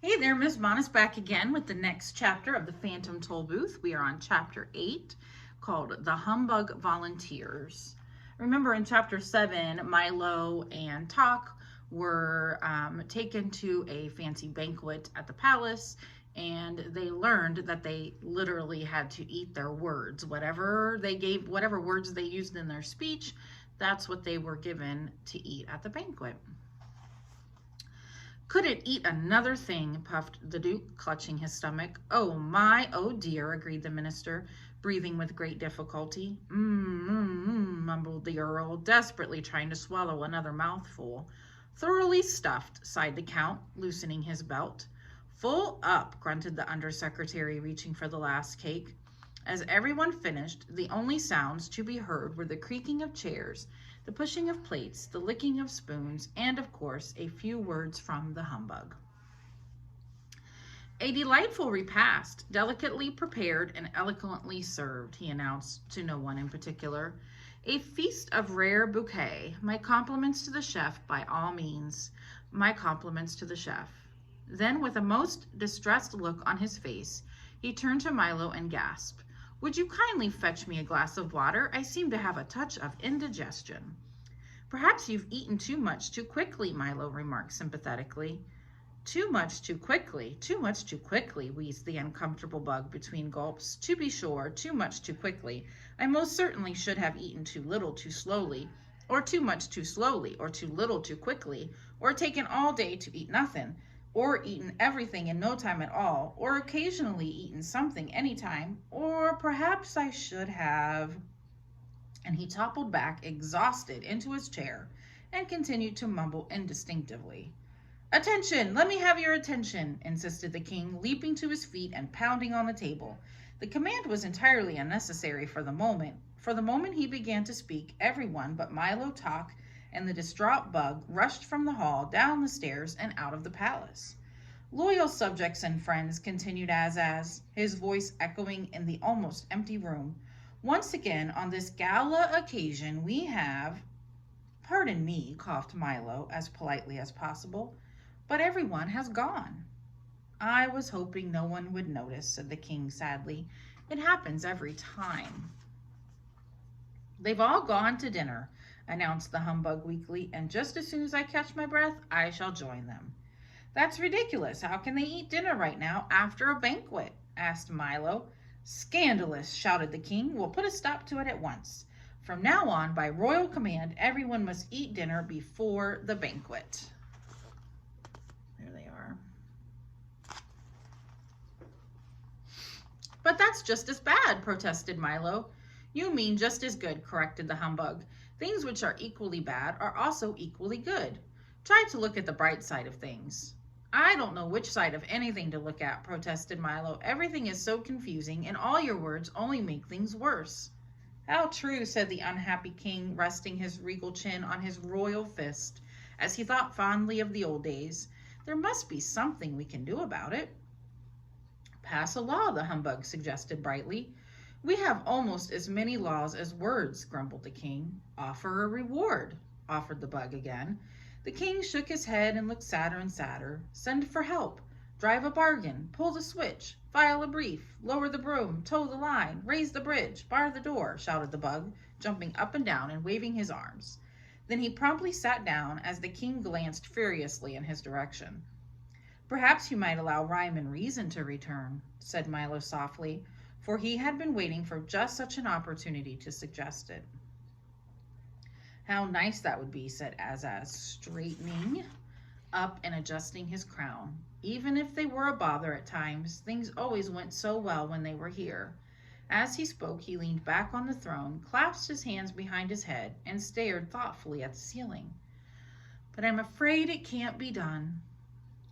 Hey there, Miss Monis back again with the next chapter of the Phantom Tollbooth. We are on chapter 8 called The Humbug Volunteers. Remember in chapter 7, Milo and Talk were taken to a fancy banquet at the palace, and they learned that they literally had to eat their words. Whatever words they used in their speech, that's what they were given to eat at the banquet. Couldn't eat another thing, puffed the Duke, clutching his stomach. Oh my, oh dear, agreed the minister, breathing with great difficulty. Mumbled the Earl, desperately trying to swallow another mouthful. Thoroughly stuffed, sighed the Count, loosening his belt. Full up, grunted the undersecretary, reaching for the last cake. As everyone finished, the only sounds to be heard were the creaking of chairs, the pushing of plates, the licking of spoons, and, of course, a few words from the humbug. A delightful repast, delicately prepared and elegantly served, he announced to no one in particular. A feast of rare bouquet. My compliments to the chef, by all means. My compliments to the chef. Then, with a most distressed look on his face, he turned to Milo and gasped, "Would you kindly fetch me a glass of water? I seem to have a touch of indigestion." "Perhaps you've eaten too much too quickly," Milo remarked sympathetically. Too much too quickly, wheezed the uncomfortable bug between gulps. To be sure, too much too quickly. I most certainly should have eaten too little too slowly, or too much too slowly, or too little too quickly, or taken all day to eat nothing, or eaten everything in no time at all, or occasionally eaten something any time, or perhaps I should have. And he toppled back, exhausted, into his chair and continued to mumble indistinctively. "Attention! Let me have your attention!" insisted the king, leaping to his feet and pounding on the table. The command was entirely unnecessary for the moment. For the moment he began to speak, everyone but Milo, Talk, and the distraught bug rushed from the hall, down the stairs, and out of the palace. "Loyal subjects and friends," continued Azaz, his voice echoing in the almost empty room, "once again on this gala occasion we have—" "Pardon me," coughed Milo, as politely as possible, "but everyone has gone." "I was hoping no one would notice," said the king sadly. "It happens every time." "They've all gone to dinner," announced the humbug weakly, "and just as soon as I catch my breath, I shall join them." "That's ridiculous. How can they eat dinner right now after a banquet?" asked Milo. "Scandalous," shouted the king. "We'll put a stop to it at once. From now on, by royal command, everyone must eat dinner before the banquet." There they are. "But that's just as bad," protested Milo. "You mean just as good," corrected the humbug. "Things which are equally bad are also equally good. Try to look at the bright side of things." "I don't know which side of anything to look at," protested Milo. "Everything is so confusing, and all your words only make things worse." "How true," said the unhappy king, resting his regal chin on his royal fist, as he thought fondly of the old days. "There must be something we can do about it." "Pass a law," the humbug suggested brightly. "We have almost as many laws as words," grumbled the king. "Offer a reward," offered the bug again. The king shook his head and looked sadder and sadder. "Send for help, drive a bargain, pull the switch, file a brief, lower the broom, tow the line, raise the bridge, bar the door," shouted the bug, jumping up and down and waving his arms. Then he promptly sat down as the king glanced furiously in his direction. "Perhaps you might allow rhyme and reason to return," said Milo softly, for he had been waiting for just such an opportunity to suggest it. "How nice that would be," said Azaz, straightening up and adjusting his crown. "Even if they were a bother at times, things always went so well when they were here." As he spoke, he leaned back on the throne, clasped his hands behind his head, and stared thoughtfully at the ceiling. "But I'm afraid it can't be done."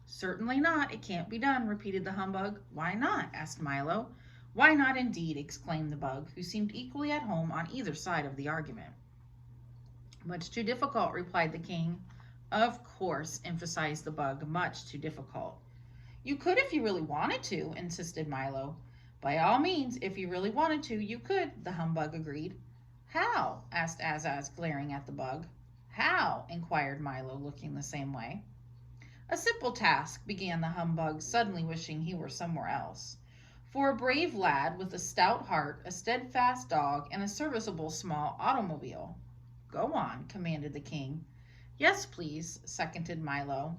"Certainly not, it can't be done," repeated the humbug. "Why not?" asked Milo. "Why not indeed?" exclaimed the bug, who seemed equally at home on either side of the argument. "Much too difficult," replied the king. "Of course," emphasized the bug, "much too difficult." "You could if you really wanted to," insisted Milo. "By all means, if you really wanted to, you could," the humbug agreed. "How?" asked Azaz, glaring at the bug. "How?" inquired Milo, looking the same way. A simple task, began the humbug, suddenly wishing he were somewhere else. For a brave lad with a stout heart, a steadfast dog, and a serviceable small automobile. Go on, commanded the king. Yes, please, seconded Milo.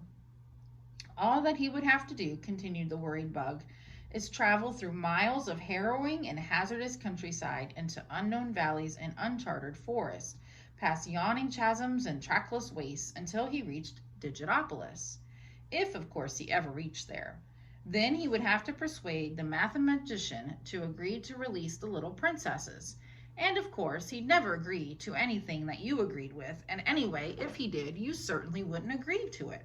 All that he would have to do, continued the worried bug, is travel through miles of harrowing and hazardous countryside into unknown valleys and uncharted forests, past yawning chasms and trackless wastes until he reached Digitopolis. If, of course, he ever reached there. Then he would have to persuade the mathematician to agree to release the little princesses. And, of course, he'd never agree to anything that you agreed with, and anyway, if he did, you certainly wouldn't agree to it.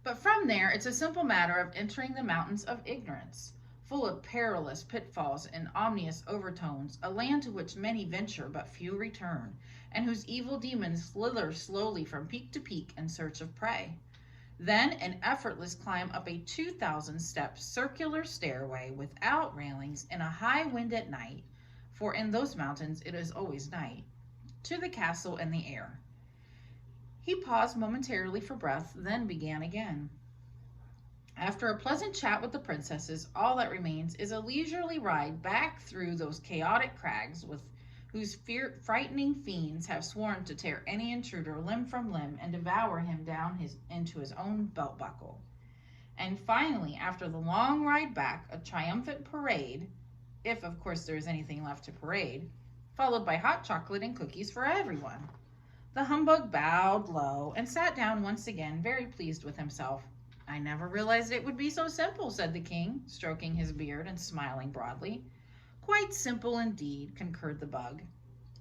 But from there, it's a simple matter of entering the mountains of ignorance, full of perilous pitfalls and ominous overtones, a land to which many venture but few return, and whose evil demons slither slowly from peak to peak in search of prey. Then an effortless climb up a 2,000-step circular stairway without railings in a high wind at night, for in those mountains it is always night, to the castle in the air. He paused momentarily for breath, then began again. After a pleasant chat with the princesses, all that remains is a leisurely ride back through those chaotic crags whose frightening fiends have sworn to tear any intruder limb from limb and devour him down into his own belt buckle. And finally, after the long ride back, a triumphant parade, if of course there is anything left to parade, followed by hot chocolate and cookies for everyone. The humbug bowed low and sat down once again, very pleased with himself. I never realized it would be so simple, said the king, stroking his beard and smiling broadly. Quite simple indeed, concurred the bug.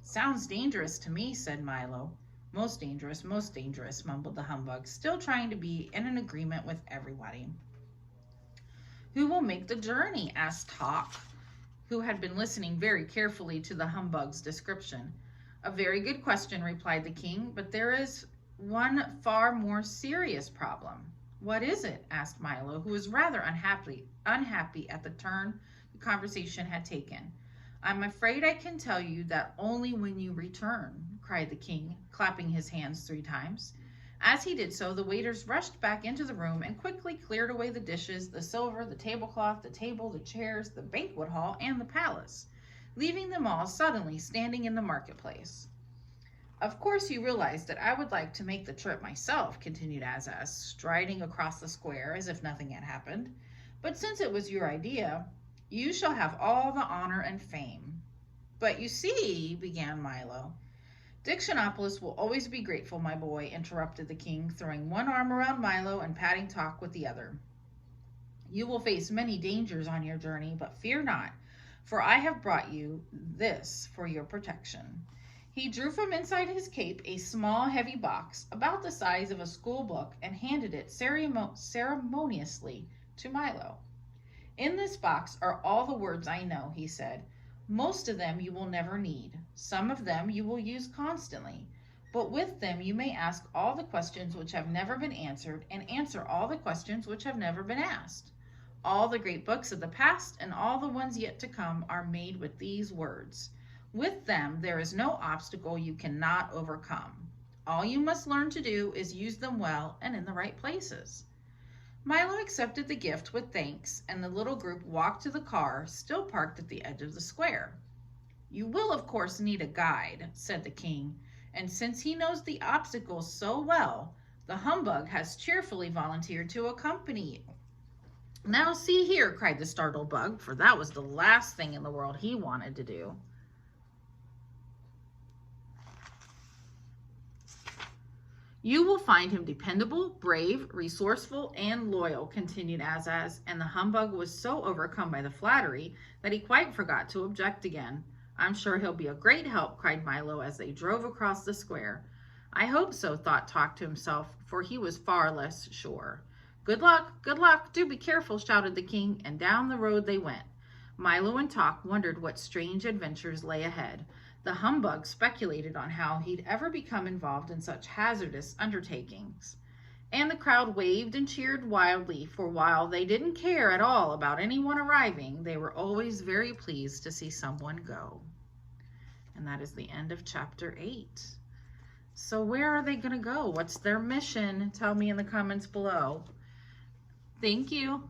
Sounds dangerous to me, said Milo. Most dangerous, mumbled the humbug, still trying to be in an agreement with everybody. Who will make the journey? Asked Hawk, who had been listening very carefully to the humbug's description. A very good question, replied the king, but there is one far more serious problem. What is it? Asked Milo, who was rather unhappy at the turn the conversation had taken. I'm afraid I can tell you that only when you return, cried the king, clapping his hands 3 times. As he did so, the waiters rushed back into the room and quickly cleared away the dishes, the silver, the tablecloth, the table, the chairs, the banquet hall, and the palace, leaving them all suddenly standing in the marketplace. Of course you realize that I would like to make the trip myself, continued Azaz, striding across the square as if nothing had happened. But since it was your idea, you shall have all the honor and fame. But you see, began Milo. Dictionopolis will always be grateful, my boy, interrupted the king, throwing one arm around Milo and patting Talk with the other. You will face many dangers on your journey, but fear not, for I have brought you this for your protection. He drew from inside his cape a small, heavy box about the size of a school book and handed it ceremoniously to Milo. In this box are all the words I know, he said. Most of them you will never need. Some of them you will use constantly. But with them you may ask all the questions which have never been answered and answer all the questions which have never been asked. All the great books of the past and all the ones yet to come are made with these words. With them, there is no obstacle you cannot overcome. All you must learn to do is use them well and in the right places. Milo accepted the gift with thanks, and the little group walked to the car, still parked at the edge of the square. You will, of course, need a guide, said the king, and since he knows the obstacles so well, the humbug has cheerfully volunteered to accompany you. Now see here, cried the startled bug, for that was the last thing in the world he wanted to do. You will find him dependable, brave, resourceful, and loyal, continued Azaz, and the humbug was so overcome by the flattery that he quite forgot to object again. I'm sure he'll be a great help, cried Milo as they drove across the square. I hope so, thought Talk to himself, for he was far less sure. Good luck, do be careful, shouted the king, and down the road they went. Milo and Talk wondered what strange adventures lay ahead. The humbug speculated on how he'd ever become involved in such hazardous undertakings. And the crowd waved and cheered wildly, for while they didn't care at all about anyone arriving, they were always very pleased to see someone go. And that is the end of chapter 8. So where are they going to go? What's their mission? Tell me in the comments below. Thank you.